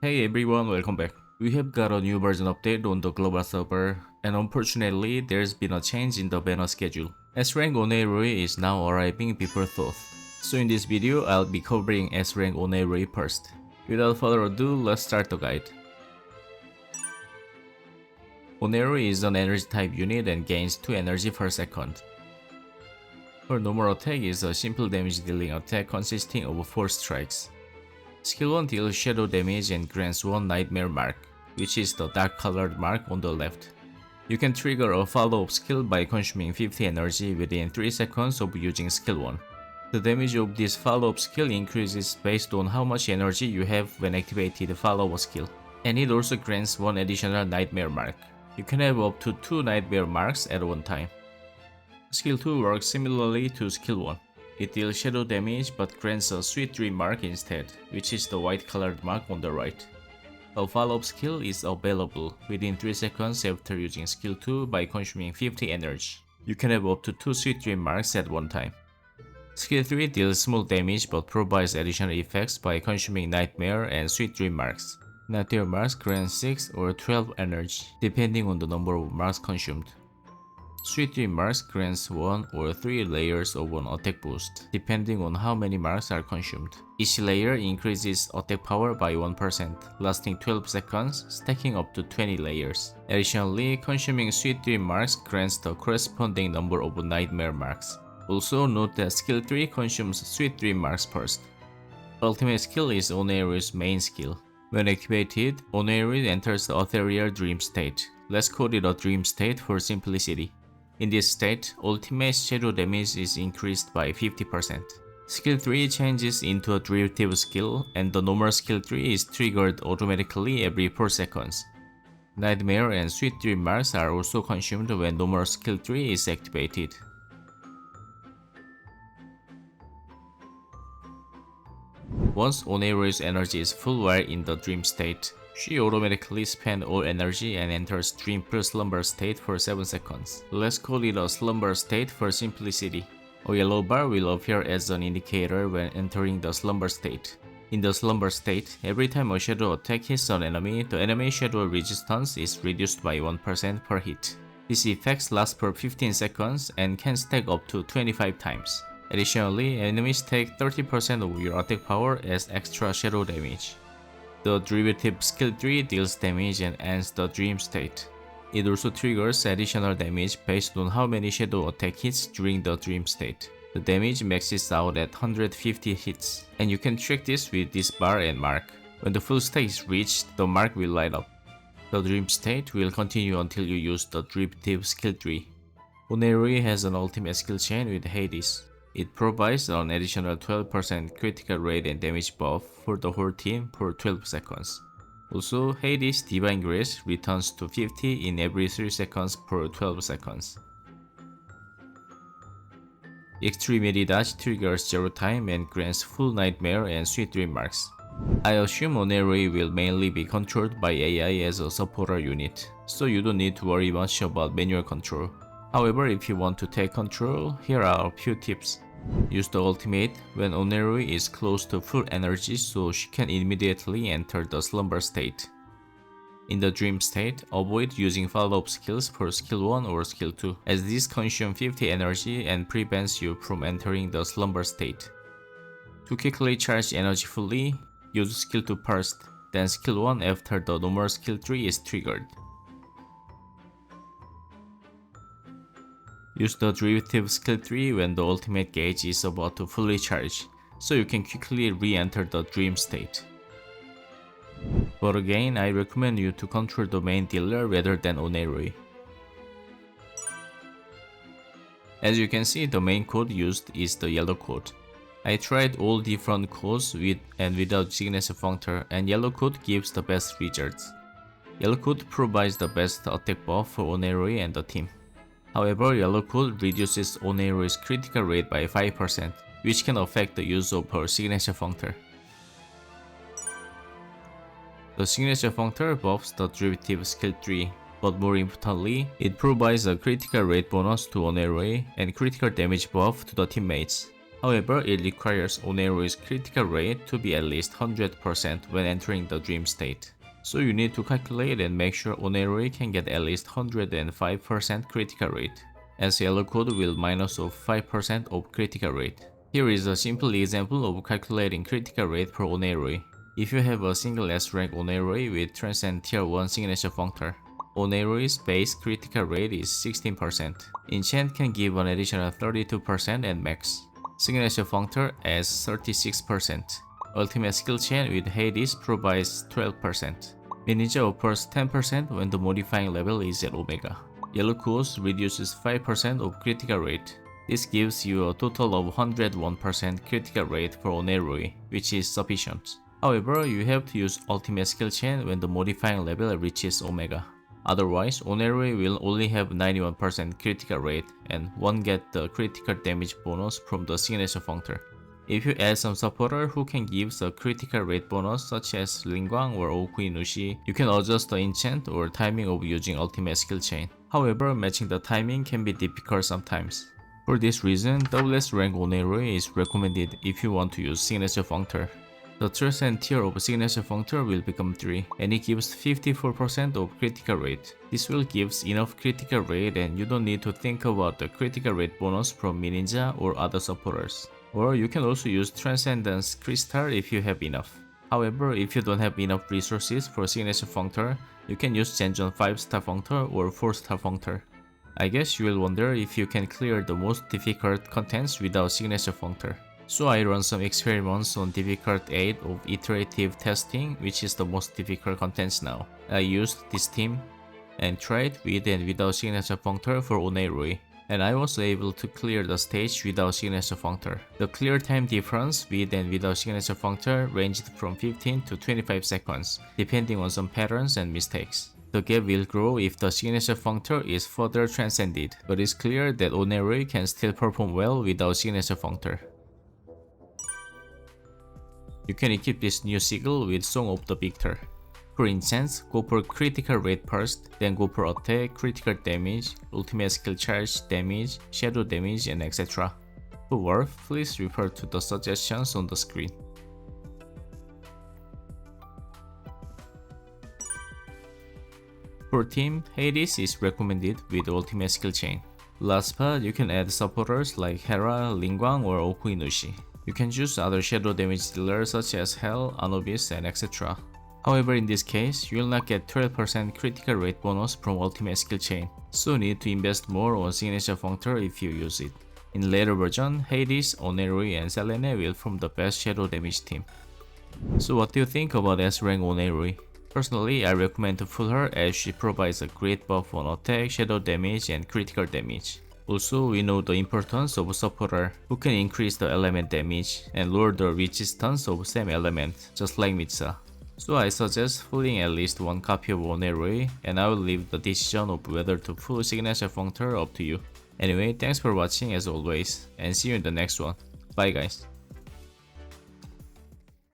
Hey everyone, welcome back. We have got a new version update on the global server, and unfortunately, there's been a change in the banner schedule. S-Rank Oneiroi is now arriving before Thoth. So in this video, I'll be covering S-Rank Oneiroi first. Without further ado, let's start the guide. Oneiroi is an energy type unit and gains 2 energy per second. Her normal attack is a simple damage dealing attack consisting of 4 strikes. Skill 1 deals shadow damage and grants 1 nightmare mark, which is the dark colored mark on the left. You can trigger a follow-up skill by consuming 50 energy within 3 seconds of using skill 1. The damage of this follow-up skill increases based on how much energy you have when activated follow-up skill, and it also grants 1 additional nightmare mark. You can have up to 2 nightmare marks at one time. Skill 2 works similarly to skill 1. It deals shadow damage but grants a sweet dream mark instead, which is the white colored mark on the right. A follow-up skill is available within 3 seconds after using skill 2 by consuming 50 energy. You can have up to 2 sweet dream marks at one time. Skill 3 deals small damage but provides additional effects by consuming nightmare and sweet dream marks. Nightmare marks grant 6 or 12 energy, depending on the number of marks consumed. Sweet Dream Marks grants 1 or 3 layers of an attack boost, depending on how many marks are consumed. Each layer increases attack power by 1%, lasting 12 seconds, stacking up to 20 layers. Additionally, consuming Sweet Dream Marks grants the corresponding number of Nightmare Marks. Also note that Skill 3 consumes Sweet Dream Marks first. Ultimate skill is Oneiru's main skill. When activated, Oneiru enters the ethereal dream state. Let's call it a dream state for simplicity. In this state, ultimate shadow damage is increased by 50%. Skill 3 changes into a derivative skill, and the normal skill 3 is triggered automatically every 4 seconds. Nightmare and Sweet Dream Marks are also consumed when normal skill 3 is activated. Once Oneiru's energy is full while in the dream state, she automatically spends all energy and enters dream slumber state for 7 seconds. Let's call it a slumber state for simplicity. A yellow bar will appear as an indicator when entering the slumber state. In the slumber state, every time a shadow attack hits an enemy, the enemy shadow resistance is reduced by 1% per hit. This effect lasts for 15 seconds and can stack up to 25 times. Additionally, enemies take 30% of your attack power as extra shadow damage. The derivative skill 3 deals damage and ends the dream state. It also triggers additional damage based on how many shadow attack hits during the dream state. The damage maxes out at 150 hits, and you can track this with this bar and mark. When the full state is reached, the mark will light up. The dream state will continue until you use the derivative skill 3. Oneiroi has an ultimate skill chain with Hades. It provides an additional 12% critical rate and damage buff for the whole team for 12 seconds. Also, Hades' Divine Grace returns to 50 in every 3 seconds per 12 seconds. Extremity Dash triggers 0 time and grants full nightmare and sweet dream marks. I assume Oneiroi will mainly be controlled by AI as a supporter unit, so you don't need to worry much about manual control. However, if you want to take control, here are a few tips. Use the ultimate when Oneiroi is close to full energy so she can immediately enter the slumber state. In the dream state, avoid using follow-up skills for skill 1 or skill 2, as these consume 50 energy and prevents you from entering the slumber state. To quickly charge energy fully, use skill 2 first, then skill 1 after the normal skill 3 is triggered. Use the derivative skill 3 when the ultimate gauge is about to fully charge, so you can quickly re-enter the dream state. But again, I recommend you to control the main dealer rather than Oneiroi. As you can see, the main code used is the yellow code. I tried all different codes with and without signature functor, and yellow code gives the best results. Yellow code provides the best attack buff for Oneiroi and the team. However, yellow code reduces Oneiru's critical rate by 5%, which can affect the use of her signature functor. The signature functor buffs the derivative skill 3, but more importantly, it provides a critical rate bonus to Oneiroi and critical damage buff to the teammates. However, it requires Onerui's critical rate to be at least 100% when entering the dream state. So you need to calculate and make sure Onerui can get at least 105% critical rate, as yellow code will minus off 5% of critical rate. Here is a simple example of calculating critical rate for Onerui. If you have a single S rank Onerui with Transcend Tier 1 signature functor, Onerui's base critical rate is 16%. Enchant can give an additional 32% and max. Signature functor adds 36%. Ultimate skill chain with Hades provides 12%. Ninja offers 10% when the modifying level is at Omega. Yellow Course reduces 5% of critical rate. This gives you a total of 101% critical rate for Onerui, which is sufficient. However, you have to use Ultimate skill chain when the modifying level reaches Omega. Otherwise, Onerui will only have 91% critical rate and won't get the critical damage bonus from the signature functor. If you add some supporter who can give a critical rate bonus such as Lingguang or Okuinushi, you can adjust the enchant or timing of using ultimate skill chain. However, matching the timing can be difficult sometimes. For this reason, SS rank Onerui is recommended if you want to use signature functor. The Transcend tier of signature functor will become 3, and it gives 54% of critical rate. This will give enough critical rate and you don't need to think about the critical rate bonus from Mininja or other supporters. Or you can also use Transcendence Crystal if you have enough. However, if you don't have enough resources for signature functor, you can use Genjon 5-star functor or 4-star functor. I guess you will wonder if you can clear the most difficult contents without signature functor. So I run some experiments on difficult 8 of iterative testing, which is the most difficult contents now. I used this team and tried with and without signature functor for Onerui, and I was able to clear the stage without signature functor. The clear time difference with and without signature functor ranged from 15 to 25 seconds, depending on some patterns and mistakes. The gap will grow if the signature functor is further transcended, but it's clear that Onerui can still perform well without signature functor. You can equip this new sigil with Song of the Victor. For enchants, go for critical rate first, then go for attack, critical damage, ultimate skill charge, damage, shadow damage, and etc. For worth, please refer to the suggestions on the screen. For team, Hades is recommended with ultimate skill chain. Last part, you can add supporters like Hera, Lingguang, or Okuinushi. You can choose other shadow damage dealers such as Hell, Anubis, and etc. However, in this case, you will not get 12% critical rate bonus from ultimate skill chain, so need to invest more on signature functor if you use it. In later version, Hades, Onerui, and Selene will form the best shadow damage team. So what do you think about S rank Onerui? Personally, I recommend to pull her as she provides a great buff on attack, shadow damage, and critical damage. Also, we know the importance of a supporter who can increase the element damage and lower the resistance of same element, just like Mitsa. So I suggest pulling at least one copy of Onerui, and I will leave the decision of whether to pull signature functor up to you. Anyway, thanks for watching as always, and see you in the next one. Bye guys.